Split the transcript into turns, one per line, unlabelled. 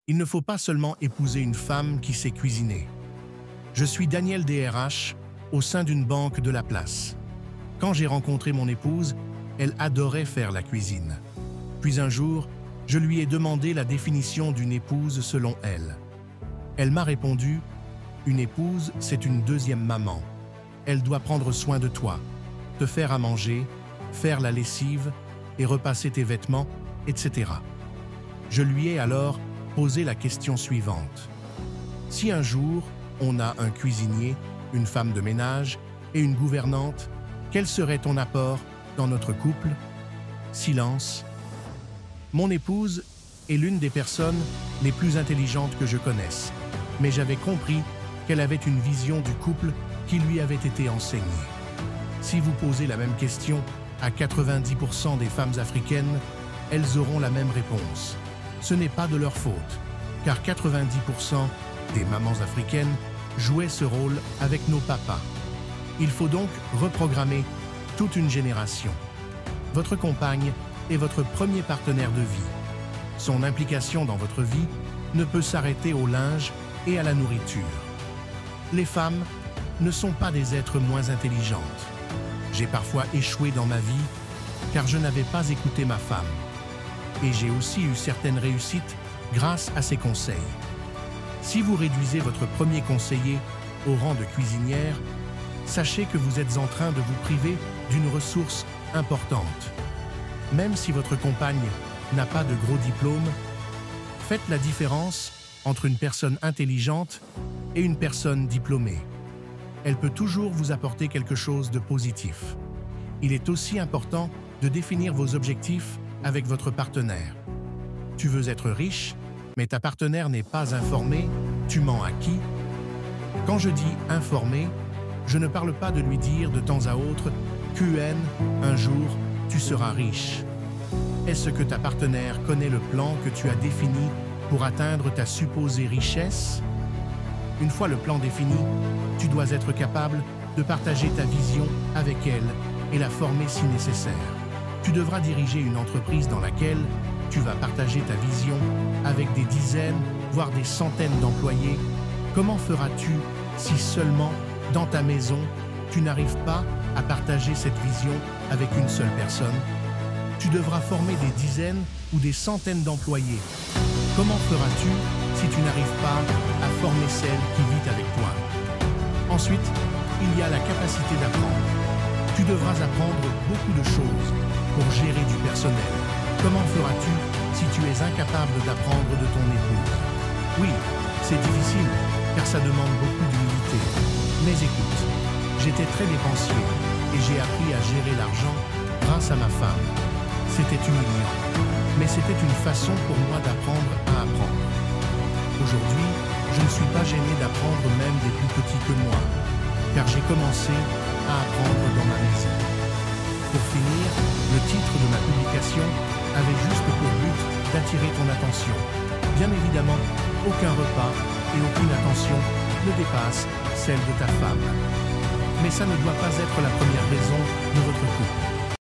Il ne faut pas seulement épouser une femme qui sait cuisiner. Je suis Daniel DRH au sein d'une banque de la place. Quand j'ai rencontré mon épouse, elle adorait faire la cuisine. Puis un jour, je lui ai demandé la définition d'une épouse selon elle. Elle m'a répondu « Une épouse, c'est une deuxième maman. Elle doit prendre soin de toi, te faire à manger, faire la lessive et repasser tes vêtements, etc. » Je lui ai alors posé la question suivante. Si un jour, on a un cuisinier, une femme de ménage et une gouvernante, quel serait ton apport dans notre couple? Silence. Mon épouse est l'une des personnes les plus intelligentes que je connaisse, mais j'avais compris qu'elle avait une vision du couple qui lui avait été enseignée. Si vous posez la même question à 90% des femmes africaines, elles auront la même réponse. Ce n'est pas de leur faute, car 90% des mamans africaines jouaient ce rôle avec nos papas. Il faut donc reprogrammer toute une génération. Votre compagne est votre premier partenaire de vie. Son implication dans votre vie ne peut s'arrêter au linge et à la nourriture. Les femmes ne sont pas des êtres moins intelligentes. J'ai parfois échoué dans ma vie car je n'avais pas écouté ma femme. Et j'ai aussi eu certaines réussites grâce à ses conseils. Si vous réduisez votre premier conseiller au rang de cuisinière, sachez que vous êtes en train de vous priver d'une ressource importante. Même si votre compagne n'a pas de gros diplôme, faites la différence entre une personne intelligente et une personne diplômée. Elle peut toujours vous apporter quelque chose de positif. Il est aussi important de définir vos objectifs avec votre partenaire. Tu veux être riche, mais ta partenaire n'est pas informée, tu mens à qui? Quand je dis informé, je ne parle pas de lui dire de temps à autre « QN, un jour, tu seras riche ». Est-ce que ta partenaire connaît le plan que tu as défini pour atteindre ta supposée richesse? Une fois le plan défini, tu dois être capable de partager ta vision avec elle et la former si nécessaire. Tu devras diriger une entreprise dans laquelle tu vas partager ta vision avec des dizaines, voire des centaines d'employés. Comment feras-tu si seulement, dans ta maison, tu n'arrives pas à partager cette vision avec une seule personne? Tu devras former des dizaines ou des centaines d'employés. Comment feras-tu si tu n'arrives pas à former celle qui vit avec toi? Ensuite, il y a la capacité d'apprendre. Tu devras apprendre beaucoup de choses pour gérer du personnel. Comment feras-tu si tu es incapable d'apprendre de ton épouse? Oui, c'est difficile, car ça demande beaucoup d'humilité. Mais écoute, j'étais très dépensier et j'ai appris à gérer l'argent grâce à ma femme. C'était humiliant, mais c'était une façon pour moi d'apprendre à apprendre. Aujourd'hui, je ne suis pas gêné d'apprendre même des plus petits que moi, car j'ai commencé à apprendre dans ma maison. Pour finir, le titre de ma publication avait juste pour but d'attirer ton attention. Bien évidemment, aucun repas et aucune attention ne dépasse celle de ta femme. Mais ça ne doit pas être la première raison de votre couple.